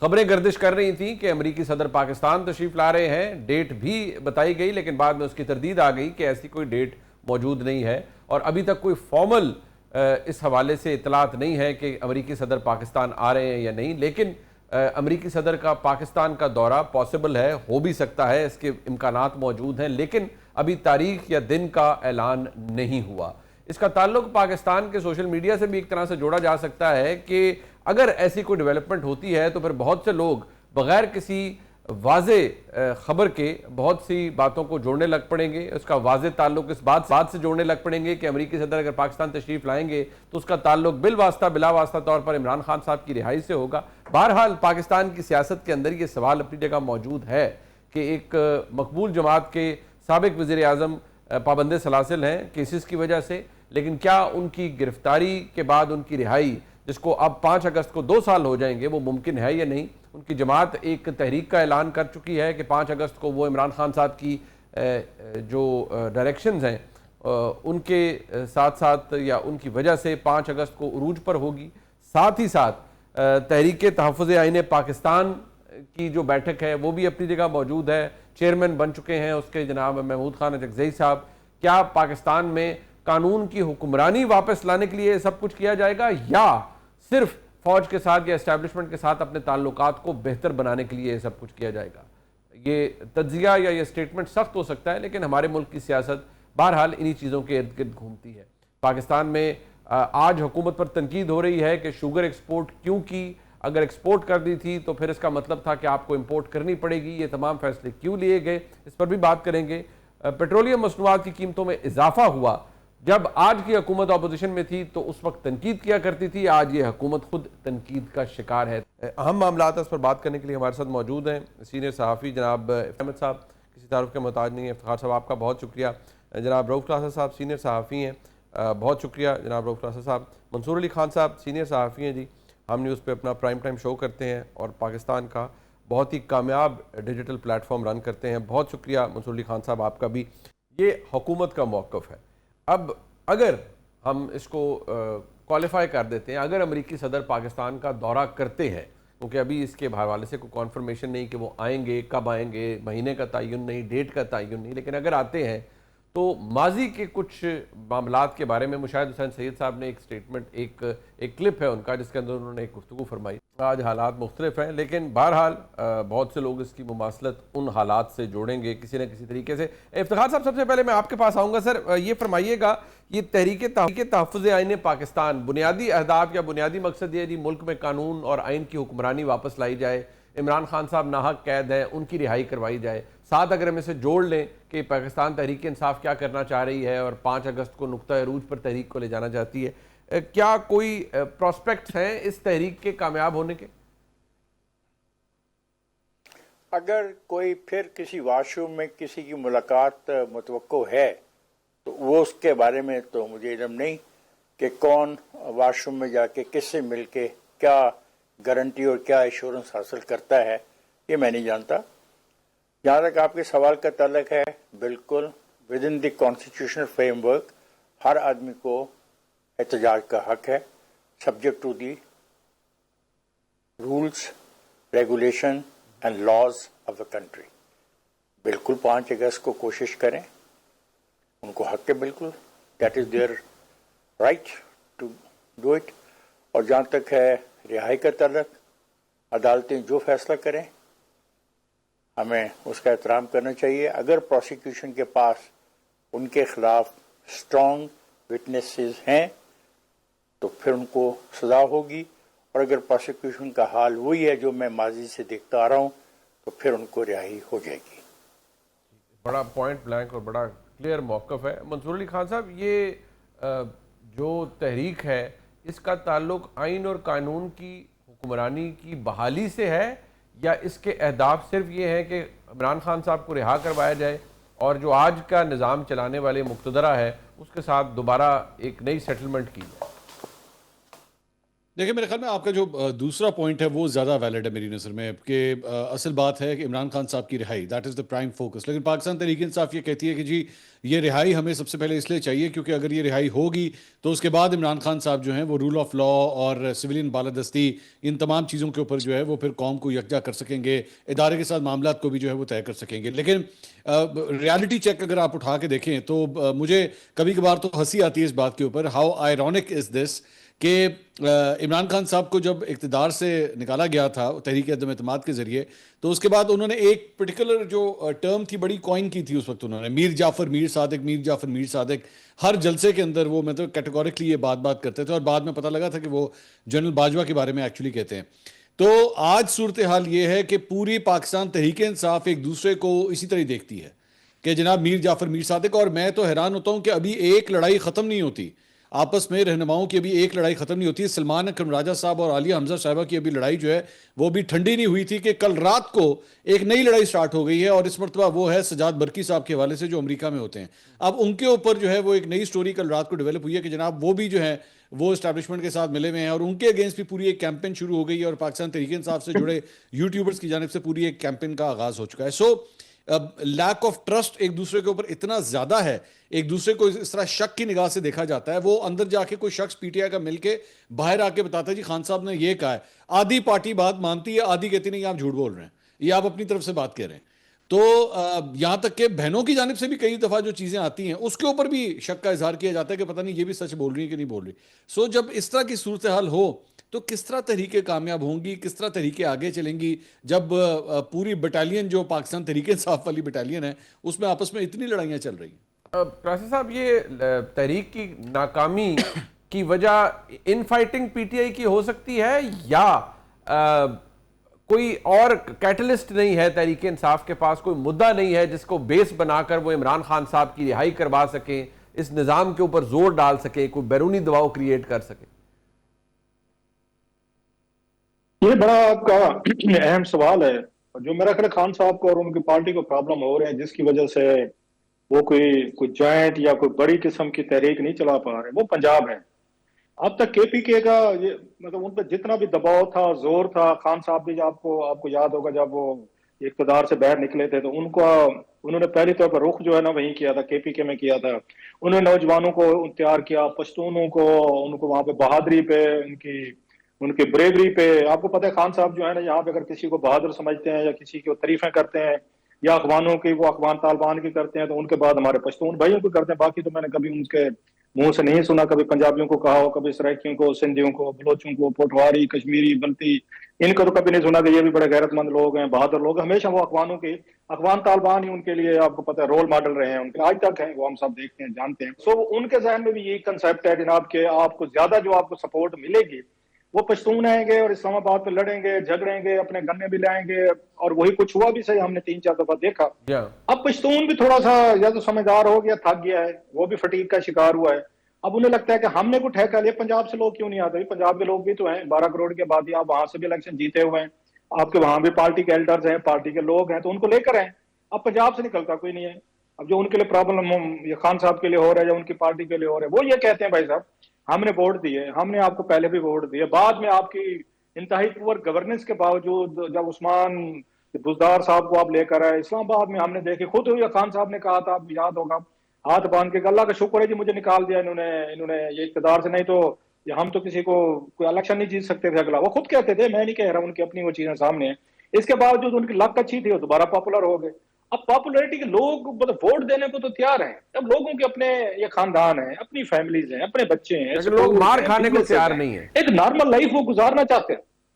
خبریں گردش کر رہی تھیں کہ امریکی صدر پاکستان تشریف لا رہے ہیں، ڈیٹ بھی بتائی گئی لیکن بعد میں اس کی تردید آ گئی کہ ایسی کوئی ڈیٹ موجود نہیں ہے، اور ابھی تک کوئی فارمل اس حوالے سے اطلاعات نہیں ہے کہ امریکی صدر پاکستان آ رہے ہیں یا نہیں، لیکن امریکی صدر کا پاکستان کا دورہ پاسبل ہے، ہو بھی سکتا ہے، اس کے امکانات موجود ہیں، لیکن ابھی تاریخ یا دن کا اعلان نہیں ہوا۔ اس کا تعلق پاکستان کے سوشل میڈیا سے بھی ایک طرح سے جوڑا جا سکتا ہے کہ اگر ایسی کوئی ڈیولپمنٹ ہوتی ہے تو پھر بہت سے لوگ بغیر کسی واضح خبر کے بہت سی باتوں کو جوڑنے لگ پڑیں گے، اس کا واضح تعلق اس بات سے جوڑنے لگ پڑیں گے کہ امریکی صدر اگر پاکستان تشریف لائیں گے تو اس کا تعلق بالواسطہ بلا واسطہ طور پر عمران خان صاحب کی رہائی سے ہوگا۔ بہرحال پاکستان کی سیاست کے اندر یہ سوال اپنی جگہ موجود ہے کہ ایک مقبول جماعت کے سابق وزیر اعظم پابند سلاسل ہیں کیسز کی وجہ سے، لیکن کیا ان کی گرفتاری کے بعد ان کی رہائی، جس کو اب 5 اگست کو 2 سال ہو جائیں گے، وہ ممکن ہے یا نہیں؟ ان کی جماعت ایک تحریک کا اعلان کر چکی ہے کہ 5 اگست کو وہ عمران خان صاحب کی جو ڈائریکشنز ہیں ان کے ساتھ ساتھ یا ان کی وجہ سے 5 اگست کو عروج پر ہوگی۔ ساتھ ہی ساتھ تحریک تحفظ آئین پاکستان کی جو بیٹھک ہے وہ بھی اپنی جگہ موجود ہے، چیئرمین بن چکے ہیں اس کے جناب محمود خان اچکزئی صاحب۔ کیا پاکستان میں قانون کی حکمرانی واپس لانے کے لیے سب کچھ کیا جائے گا، یا صرف فوج کے ساتھ یا اسٹیبلشمنٹ کے ساتھ اپنے تعلقات کو بہتر بنانے کے لیے سب کچھ کیا جائے گا؟ یہ تجزیہ یا یہ سٹیٹمنٹ سخت ہو سکتا ہے، لیکن ہمارے ملک کی سیاست بہرحال انہی چیزوں کے ارد گرد گھومتی ہے۔ پاکستان میں آج حکومت پر تنقید ہو رہی ہے کہ شوگر ایکسپورٹ کیوں کی، اگر ایکسپورٹ کر دی تھی تو پھر اس کا مطلب تھا کہ آپ کو امپورٹ کرنی پڑے گی، یہ تمام فیصلے کیوں لیے گئے، اس پر بھی بات کریں گے۔ پیٹرولیم مصنوعات کی قیمتوں میں اضافہ ہوا، جب آج کی حکومت اپوزیشن میں تھی تو اس وقت تنقید کیا کرتی تھی، آج یہ حکومت خود تنقید کا شکار ہے۔ اہم معاملات اس پر بات کرنے کے لیے ہمارے ساتھ موجود ہیں سینئر صحافی جناب احمد صاحب، کسی تعارف کے محتاج نہیں ہے۔ افتخار صاحب آپ کا بہت شکریہ۔ جناب رؤف کلاسر صاحب سینئر صحافی ہیں، بہت شکریہ جناب رؤف کلاسر صاحب۔ منصور علی خان صاحب سینئر صحافی ہیں جی، ہم نیوز پہ اپنا پرائم ٹائم شو کرتے ہیں اور پاکستان کا بہت ہی کامیاب ڈیجیٹل پلیٹ فارم رن کرتے ہیں، بہت شکریہ منصور علی خان صاحب آپ کا بھی۔ یہ حکومت کا موقف ہے۔ اب اگر ہم اس کو کوالیفائی کر دیتے ہیں، اگر امریکی صدر پاکستان کا دورہ کرتے ہیں، کیونکہ ابھی اس کے حوالے سے کوئی کانفرمیشن نہیں کہ وہ آئیں گے، کب آئیں گے، مہینے کا تعین نہیں، ڈیٹ کا تعین نہیں، لیکن اگر آتے ہیں تو ماضی کے کچھ معاملات کے بارے میں مشاہد حسین سید صاحب نے ایک سٹیٹمنٹ، ایک کلپ ہے ان کا جس کے اندر انہوں نے ایک گفتگو فرمائی۔ آج حالات مختلف ہیں، لیکن بہرحال بہت سے لوگ اس کی مماثلت ان حالات سے جوڑیں گے کسی نہ کسی طریقے سے۔ افتخار صاحب سب سے پہلے میں آپ کے پاس آؤں گا سر، یہ فرمائیے گا یہ تحریک تحفظ آئین پاکستان بنیادی اہداف یا بنیادی مقصد یہ ہے جی ملک میں قانون اور آئین کی حکمرانی واپس لائی جائے، عمران خان صاحب ناحق قید ہیں ان کی رہائی کروائی جائے، ساتھ اگر ہم اسے جوڑ لیں کہ پاکستان تحریک انصاف کیا کرنا چاہ رہی ہے اور 5 اگست کو نقطہ عروج پر تحریک کو لے جانا چاہتی ہے، کیا کوئی پراسپیکٹس ہیں اس تحریک کے کامیاب ہونے کے؟ اگر کوئی پھر کسی واش روم میں کسی کی ملاقات متوقع ہے تو وہ اس کے بارے میں تو مجھے علم نہیں کہ کون واش روم میں جا کے کس سے مل کے کیا گارنٹی اور کیا ایشورنس حاصل کرتا ہے، یہ میں نہیں جانتا۔ جہاں تک آپ کے سوال کا تعلق ہے، بالکل with in the constitutional framework ہر آدمی کو احتجاج کا حق ہے، subject to the rules, regulation and laws of the country. بالکل 5 اگست کو کوشش کریں، ان کو حق ہے، بالکل that is their right to do it. اور جہاں تک ہے رہائی کا تعلق، عدالتیں جو فیصلہ کریں ہمیں اس کا احترام کرنا چاہیے۔ اگر پروسیکیوشن کے پاس ان کے خلاف اسٹرانگ وٹنسز ہیں تو پھر ان کو سزا ہوگی، اور اگر پروسیکیوشن کا حال وہی ہے جو میں ماضی سے دیکھتا آ رہا ہوں تو پھر ان کو رہائی ہو جائے گی۔ بڑا پوائنٹ بلینک اور بڑا کلیئر موقف ہے۔ منصور علی خان صاحب، یہ جو تحریک ہے اس کا تعلق آئین اور قانون کی حکمرانی کی بحالی سے ہے، یا اس کے اہداف صرف یہ ہیں کہ عمران خان صاحب کو رہا کروایا جائے اور جو آج کا نظام چلانے والے مقتدرہ ہے اس کے ساتھ دوبارہ ایک نئی سیٹلمنٹ کی جائے؟ دیکھیں میرے خیال میں آپ کا جو دوسرا پوائنٹ ہے وہ زیادہ ویلڈ ہے میری نظر میں، کہ اصل بات ہے کہ عمران خان صاحب کی رہائی، that is the prime focus. لیکن پاکستان تحریک انصاف یہ کہتی ہے کہ جی یہ رہائی ہمیں سب سے پہلے اس لیے چاہیے کیونکہ اگر یہ رہائی ہوگی تو اس کے بعد عمران خان صاحب جو ہیں وہ رول آف لا اور سویلین بالادستی ان تمام چیزوں کے اوپر جو ہے وہ پھر قوم کو یکجا کر سکیں گے، ادارے کے ساتھ معاملات کو بھی جو ہے وہ طے کر سکیں گے. لیکن ریالٹی چیک اگر آپ اٹھا کے دیکھیں تو مجھے کبھی کبھار تو ہنسی آتی ہے اس بات کے اوپر، ہاؤ آئرونک از دس، کہ عمران خان صاحب کو جب اقتدار سے نکالا گیا تھا تحریک عدم اعتماد کے ذریعے، تو اس کے بعد انہوں نے ایک پرٹیکولر جو ٹرم تھی بڑی کوائن کی تھی اس وقت، انہوں نے میر جعفر میر صادق، میر جعفر میر صادق، ہر جلسے کے اندر وہ مطلب کیٹیگورکلی یہ بات کرتے تھے، اور بعد میں پتہ لگا تھا کہ وہ جنرل باجوہ کے بارے میں ایکچولی کہتے ہیں. تو آج صورتحال یہ ہے کہ پوری پاکستان تحریک انصاف ایک دوسرے کو اسی طرح دیکھتی ہے کہ جناب میر جعفر میر صادق، اور میں تو حیران ہوتا ہوں کہ ابھی ایک لڑائی ختم نہیں ہوتی آپس میں، رہنماؤں کی ابھی ایک لڑائی ختم نہیں ہوتی ہے. سلمان اکرم راجہ صاحب اور عالیہ حمزہ صاحبہ کی ابھی لڑائی جو ہے وہ بھی ٹھنڈی نہیں ہوئی تھی کہ کل رات کو ایک نئی لڑائی سٹارٹ ہو گئی ہے، اور اس مرتبہ وہ ہے سجاد برقی صاحب کے حوالے سے جو امریکہ میں ہوتے ہیں. اب ان کے اوپر جو ہے وہ ایک نئی سٹوری کل رات کو ڈیولپ ہوئی ہے کہ جناب وہ بھی جو ہے وہ اسٹیبلشمنٹ کے ساتھ ملے ہوئے ہیں، اور ان کے اگینسٹ بھی پوری ایک کیمپین شروع ہو گئی ہے، اور پاکستان تحریک انصاف سے جڑے یوٹیوبرز کی جانب سے پوری ایک کیمپین کا آغاز ہو چکا ہے. سو لیک آف ٹرسٹ ایک دوسرے کے اوپر اتنا زیادہ ہے، ایک دوسرے کو اس طرح شک کی نگاہ سے دیکھا جاتا ہے. وہ اندر جا کے کوئی شخص پی ٹی آئی کا مل کے باہر آ کے بتاتا ہے جی خان صاحب نے یہ کہا ہے، آدھی پارٹی بات مانتی ہے، آدھی کہتی نہیں آپ جھوٹ بول رہے ہیں، یہ آپ اپنی طرف سے بات کہہ رہے ہیں. تو یہاں تک کہ بہنوں کی جانب سے بھی کئی دفعہ جو چیزیں آتی ہیں اس کے اوپر بھی شک کا اظہار کیا جاتا ہے کہ پتہ نہیں یہ بھی سچ بول رہی ہے کہ نہیں بول رہی. سو جب اس طرح کی صورتحال ہو تو کس طرح تحریکیں کامیاب ہوں گی، کس طرح تحریکیں آگے چلیں گی، جب پوری بٹالین جو پاکستان تحریک انصاف والی بٹالین ہے اس میں آپس میں اتنی لڑائیاں چل رہی ہیں. قاصد صاحب، یہ تحریک کی ناکامی کی وجہ in fighting P T I کی ہو سکتی ہے، یا کوئی اور کیٹلسٹ نہیں ہے تحریک انصاف کے پاس، کوئی مدعا نہیں ہے جس کو بیس بنا کر وہ عمران خان صاحب کی رہائی کروا سکیں، اس نظام کے اوپر زور ڈال سکے، کوئی بیرونی دباؤ کریٹ کر سکے؟ یہ بڑا آپ کا اہم سوال ہے، جو میرا خیال خان صاحب کو اور ان کی پارٹی کو پرابلم ہو رہے ہیں، جس کی وجہ سے وہ کوئی جوائنٹ یا کوئی بڑی قسم کی تحریک نہیں چلا پا رہے، وہ پنجاب ہے. اب تک کے پی کے کا یہ مطلب ان پہ جتنا بھی دباؤ تھا، زور تھا، خان صاحب بھی آپ کو یاد ہوگا جب وہ اقتدار سے باہر نکلے تھے تو انہوں نے پہلی طور پر رخ جو ہے نا وہیں کیا تھا، کے پی کے میں کیا تھا. انہوں نے نوجوانوں کو تیار کیا، پشتونوں کو، ان کو وہاں پہ بہادری پہ، ان کی بریوری پہ. آپ کو پتہ ہے خان صاحب جو ہے نا یہاں پہ اگر کسی کو بہادر سمجھتے ہیں یا کسی کی تعریفیں کرتے ہیں یا اخوانوں کی، وہ اخوان طالبان کی کرتے ہیں، تو ان کے بعد ہمارے پشتون بھائیوں کو کرتے ہیں. باقی تو میں نے کبھی ان کے منہ سے نہیں سنا کبھی پنجابیوں کو کہا ہو، کبھی سرائکیوں کو، سندھیوں کو، بلوچوں کو، پوٹواری، کشمیری، بلتی، ان کو تو کبھی نہیں سنا کہ یہ بھی بڑے غیرت مند لوگ ہیں، بہادر لوگ ہیں. ہمیشہ وہ اخوان طالبان ہی ان کے لیے آپ کو پتہ ہے رول ماڈل رہے ہیں، ان کے آج تک ہیں، وہ ہم سب دیکھتے ہیں، جانتے ہیں. سو ان کے ذہن میں بھی یہی کنسیپٹ ہے جناب کہ آپ کو زیادہ جو آپ کو سپورٹ ملے گی وہ پشتون آئیں گے اور اسلام آباد پہ لڑیں گے، جھگڑیں گے، اپنے گنے بھی لائیں گے. اور وہی کچھ ہوا بھی صحیح، ہم نے 3-4 دفعہ دیکھا. اب پشتون بھی تھوڑا سا یا تو سمجھدار ہو گیا، تھک گیا ہے، وہ بھی فٹیگ کا شکار ہوا ہے. اب انہیں لگتا ہے کہ ہم نے کوئی ٹھیکہ لیا، پنجاب سے لوگ کیوں نہیں آتے؟ پنجاب کے لوگ بھی تو ہیں، 12 کروڑ کی آبادی، آپ وہاں سے بھی الیکشن جیتے ہوئے ہیں، آپ کے وہاں بھی پارٹی کے ایلڈرز ہیں، پارٹی کے لوگ ہیں، تو ان کو لے کر ہیں. اب پنجاب سے نکلتا کوئی نہیں ہے. اب جو ان کے لیے پرابلم یہ خان صاحب کے لیے ہو رہا ہے یا ان کی پارٹی کے لیے ہو رہا ہے، وہ یہ کہتے ہیں بھائی صاحب ہم نے ووٹ دیے، ہم نے آپ کو پہلے بھی ووٹ دیے، بعد میں آپ کی انتہائی پور گورننس کے باوجود جب عثمان بزدار صاحب کو آپ لے کر آئے اسلام آباد میں، ہم نے دیکھے خود ہوئی، خان صاحب نے کہا تھا، آپ کو یاد ہوگا، ہاتھ باندھ کے اللہ کا شکر ہے جی مجھے نکال دیا انہوں نے یہ اقتدار سے، نہیں تو ہم تو کسی کو کوئی الیکشن نہیں جیت سکتے تھے اگلا. وہ خود کہتے تھے، میں نہیں کہہ رہا، ان کی اپنی وہ چیزیں سامنے ہیں. اس کے باوجود ان کی لک اچھی تھی، وہ دوبارہ پاپولر ہو گئے. اب پاپولیرٹی کے لوگ مطلب ووٹ دینے کو تو تیار ہیں، اب لوگوں کے اپنے یہ خاندان ہیں، اپنی فیملیز ہیں، اپنے بچے ہیں، لیکن لوگ مار کھانے کو تیار نہیں ہیں، ایک نارمل لائف وہ گزارنا چاہتے ہیں.